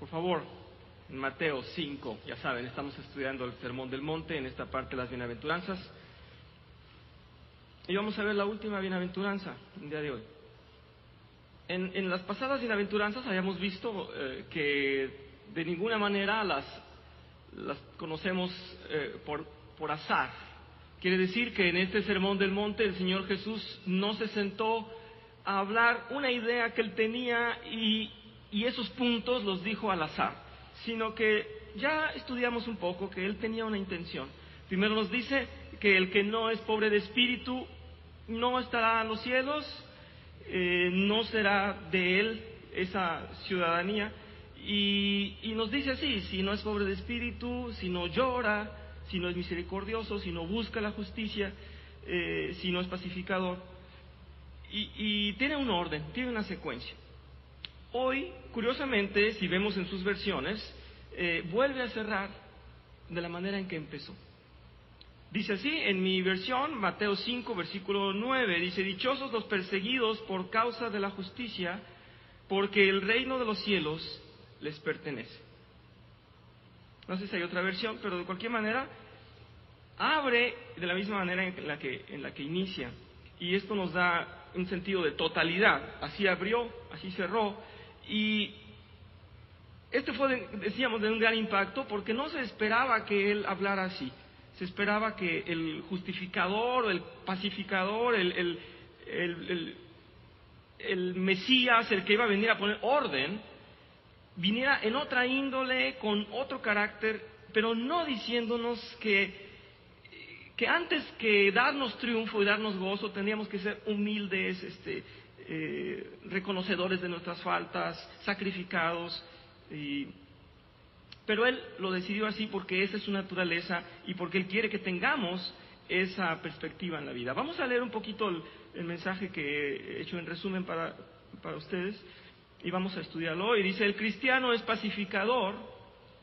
Por favor, en Mateo 5, ya saben, estamos estudiando el Sermón del Monte, en esta parte de las bienaventuranzas. Y vamos a ver la última bienaventuranza el día de hoy. En las pasadas bienaventuranzas habíamos visto que de ninguna manera las conocemos por azar. Quiere decir que en este Sermón del Monte el Señor Jesús no se sentó a hablar una idea que él tenía y esos puntos los dijo al azar, sino que ya estudiamos un poco que él tenía una intención. Primero nos dice que el que no es pobre de espíritu no estará en los cielos, no será de él esa ciudadanía, y nos dice así: si no es pobre de espíritu, si no llora, si no es misericordioso, si no busca la justicia, si no es pacificador, y tiene un orden, tiene una secuencia. Hoy, curiosamente, si vemos en sus versiones, vuelve a cerrar de la manera en que empezó. Dice así, en mi versión, Mateo 5, versículo 9, dice: dichosos los perseguidos por causa de la justicia, porque el reino de los cielos les pertenece. No sé si hay otra versión, pero de cualquier manera, abre de la misma manera en la que inicia. Y esto nos da un sentido de totalidad. Así abrió, así cerró. Y este fue, decíamos, de un gran impacto, porque no se esperaba que él hablara así. Se esperaba que el justificador, el pacificador, el Mesías, el que iba a venir a poner orden, viniera en otra índole, con otro carácter, pero no diciéndonos que antes que darnos triunfo y darnos gozo, tendríamos que ser humildes, reconocedores de nuestras faltas, sacrificados. Pero él lo decidió así porque esa es su naturaleza y porque él quiere que tengamos esa perspectiva en la vida. Vamos a leer un poquito el mensaje que he hecho en resumen para ustedes y vamos a estudiarlo hoy. Dice: el cristiano es pacificador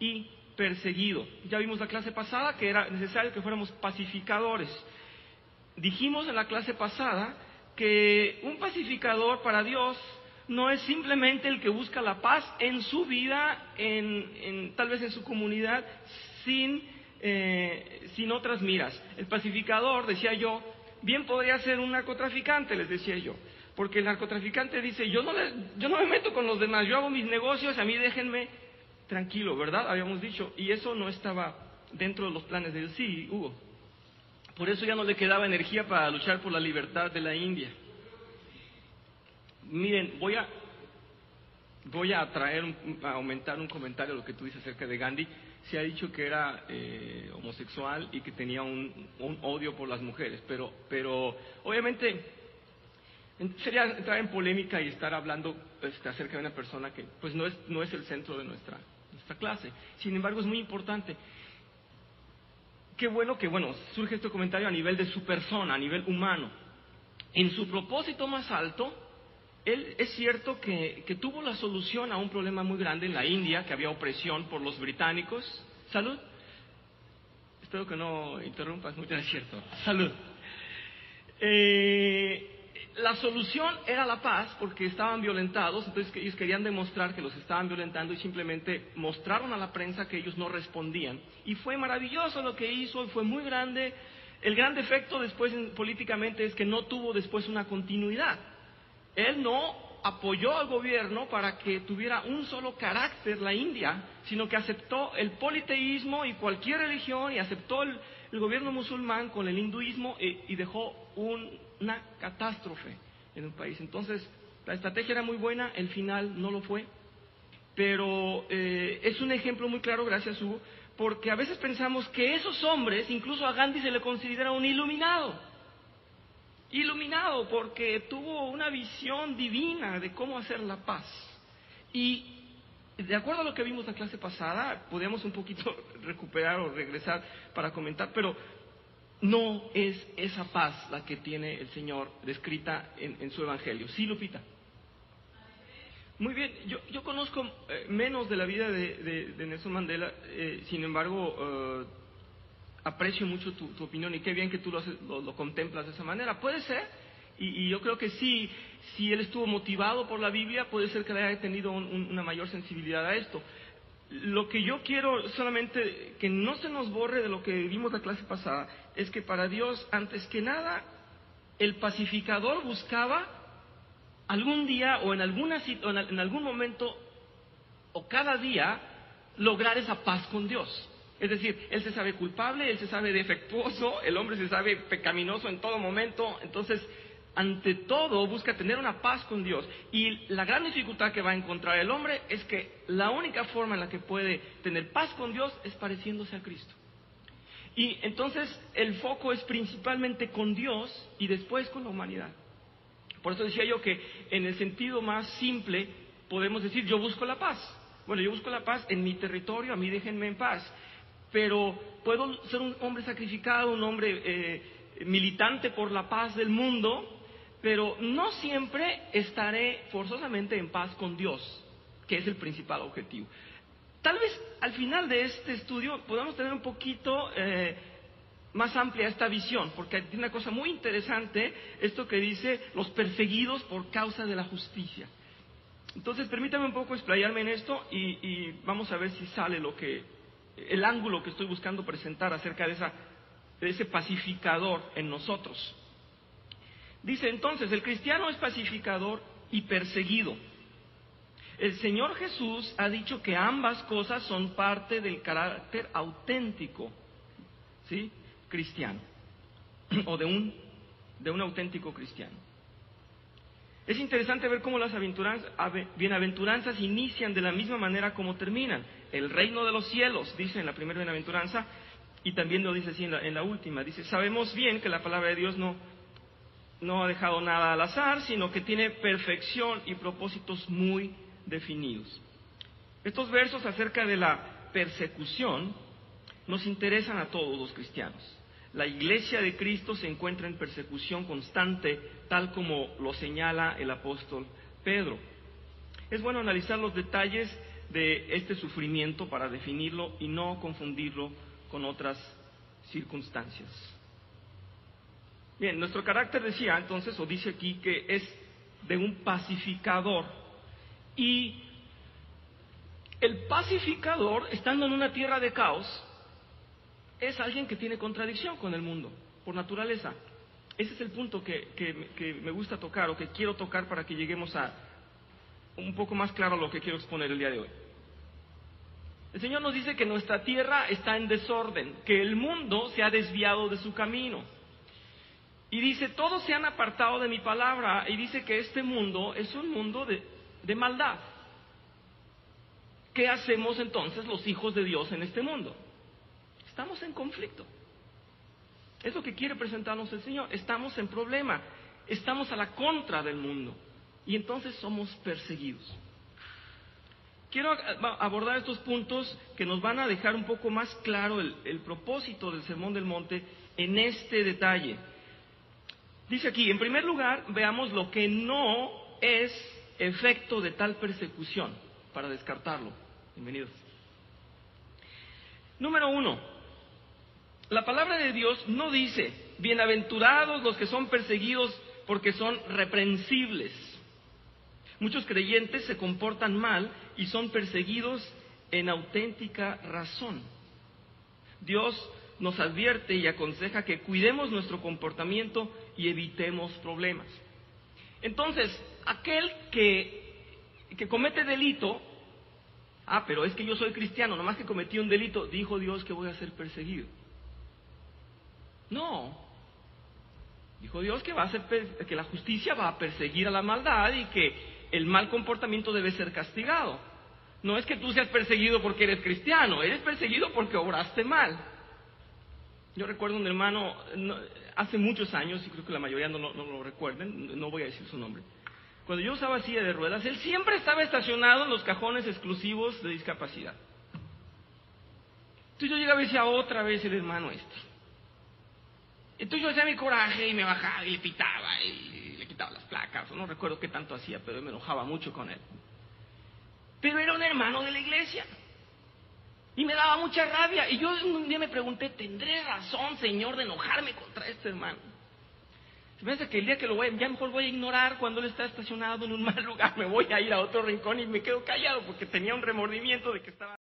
y perseguido. Ya vimos la clase pasada que era necesario que fuéramos pacificadores. Dijimos en la clase pasada que un pacificador para Dios no es simplemente el que busca la paz en su vida, tal vez en su comunidad, sin otras miras. El pacificador, decía yo, bien podría ser un narcotraficante, les decía yo, porque el narcotraficante dice: yo no me meto con los demás, yo hago mis negocios, a mí déjenme tranquilo, ¿verdad? Habíamos dicho, y eso no estaba dentro de los planes de Dios. Sí, Hugo. Por eso ya no le quedaba energía para luchar por la libertad de la India. Miren, voy a aumentar un comentario a lo que tú dices acerca de Gandhi. Se ha dicho que era homosexual y que tenía un odio por las mujeres, pero obviamente sería entrar en polémica y estar hablando acerca de una persona que pues no es el centro de nuestra clase. Sin embargo, es muy importante. Qué bueno que surge este comentario a nivel de su persona, a nivel humano. En su propósito más alto, él es cierto que tuvo la solución a un problema muy grande en la India, que había opresión por los británicos. Salud. Espero que no interrumpas mucho, es cierto. Salud. La solución era la paz, porque estaban violentados, entonces ellos querían demostrar que los estaban violentando y simplemente mostraron a la prensa que ellos no respondían. Y fue maravilloso lo que hizo, y fue muy grande. El gran defecto después políticamente es que no tuvo después una continuidad. Él no apoyó al gobierno para que tuviera un solo carácter la India, sino que aceptó el politeísmo y cualquier religión, y aceptó el gobierno musulmán con el hinduismo, y dejó una catástrofe en el país. Entonces, la estrategia era muy buena, el final no lo fue, pero es un ejemplo muy claro, gracias Hugo, porque a veces pensamos que esos hombres, incluso a Gandhi se le considera un iluminado porque tuvo una visión divina de cómo hacer la paz. Y de acuerdo a lo que vimos la clase pasada, podemos un poquito recuperar o regresar para comentar, pero no es esa paz la que tiene el Señor descrita en su Evangelio. ¿Sí, Lupita? Muy bien, yo conozco menos de la vida de Nelson Mandela, sin embargo, aprecio mucho tu opinión, y qué bien que tú lo contemplas de esa manera. Puede ser, y yo creo que sí, si él estuvo motivado por la Biblia, puede ser que haya tenido una mayor sensibilidad a esto. Lo que yo quiero solamente que no se nos borre de lo que vimos la clase pasada, es que para Dios, antes que nada, el pacificador buscaba algún día o en algún momento o cada día lograr esa paz con Dios. Es decir, él se sabe culpable, él se sabe defectuoso, el hombre se sabe pecaminoso en todo momento, entonces ante todo busca tener una paz con Dios. Y la gran dificultad que va a encontrar el hombre es que la única forma en la que puede tener paz con Dios es pareciéndose a Cristo. Y entonces el foco es principalmente con Dios y después con la humanidad. Por eso decía yo que en el sentido más simple podemos decir, yo busco la paz. Bueno, yo busco la paz en mi territorio, a mí déjenme en paz. Pero puedo ser un hombre sacrificado, un hombre militante por la paz del mundo, pero no siempre estaré forzosamente en paz con Dios, que es el principal objetivo. Tal vez al final de este estudio podamos tener un poquito más amplia esta visión, porque tiene una cosa muy interesante, esto que dice los perseguidos por causa de la justicia. Entonces permítame un poco explayarme en esto y vamos a ver si sale el ángulo que estoy buscando presentar acerca de ese pacificador en nosotros. Dice entonces, el cristiano es pacificador y perseguido. El Señor Jesús ha dicho que ambas cosas son parte del carácter auténtico, ¿sí?, cristiano, o de un auténtico cristiano. Es interesante ver cómo las bienaventuranzas inician de la misma manera como terminan. El reino de los cielos, dice en la primera bienaventuranza, y también lo dice así en la última. Dice, sabemos bien que la palabra de Dios no ha dejado nada al azar, sino que tiene perfección y propósitos muy definidos. Estos versos acerca de la persecución nos interesan a todos los cristianos. La iglesia de Cristo se encuentra en persecución constante, tal como lo señala el apóstol Pedro. Es bueno analizar los detalles de este sufrimiento para definirlo y no confundirlo con otras circunstancias. Bien, nuestro carácter decía entonces, o dice aquí, que es de un pacificador. Y el pacificador, estando en una tierra de caos, es alguien que tiene contradicción con el mundo, por naturaleza. Ese es el punto que me gusta tocar, o que quiero tocar para que lleguemos a un poco más claro a lo que quiero exponer el día de hoy. El Señor nos dice que nuestra tierra está en desorden, que el mundo se ha desviado de su camino. Y dice, todos se han apartado de mi palabra, y dice que este mundo es un mundo de maldad. ¿Qué hacemos entonces los hijos de Dios en este mundo? Estamos en conflicto. Es lo que quiere presentarnos el Señor. Estamos en problema, estamos a la contra del mundo, y entonces somos perseguidos. Quiero abordar estos puntos que nos van a dejar un poco más claro el propósito del Sermón del Monte en este detalle. Dice aquí, en primer lugar, veamos lo que no es efecto de tal persecución, para descartarlo. Bienvenidos. Número 1, la palabra de Dios no dice, bienaventurados los que son perseguidos porque son reprensibles. Muchos creyentes se comportan mal y son perseguidos en auténtica razón. Dios nos advierte y aconseja que cuidemos nuestro comportamiento y evitemos problemas. Entonces, aquel que comete delito, pero es que yo soy cristiano, nomás que cometí un delito, dijo Dios que voy a ser perseguido. No, dijo Dios que que la justicia va a perseguir a la maldad y que el mal comportamiento debe ser castigado. No es que tú seas perseguido porque eres cristiano, eres perseguido porque obraste mal. Yo recuerdo un hermano, hace muchos años, y creo que la mayoría no lo recuerden, no voy a decir su nombre. Cuando yo usaba silla de ruedas, él siempre estaba estacionado en los cajones exclusivos de discapacidad. Entonces yo llegaba y decía, otra vez el hermano este. Entonces yo hacía mi coraje y me bajaba y le pitaba y le quitaba las placas, no recuerdo qué tanto hacía, pero me enojaba mucho con él. Pero era un hermano de la iglesia y me daba mucha rabia, y yo un día me pregunté, ¿tendré razón, Señor, de enojarme contra este hermano? Se me hace que el día que lo voy, ya mejor voy a ignorar cuando él está estacionado en un mal lugar, me voy a ir a otro rincón y me quedo callado porque tenía un remordimiento de que estaba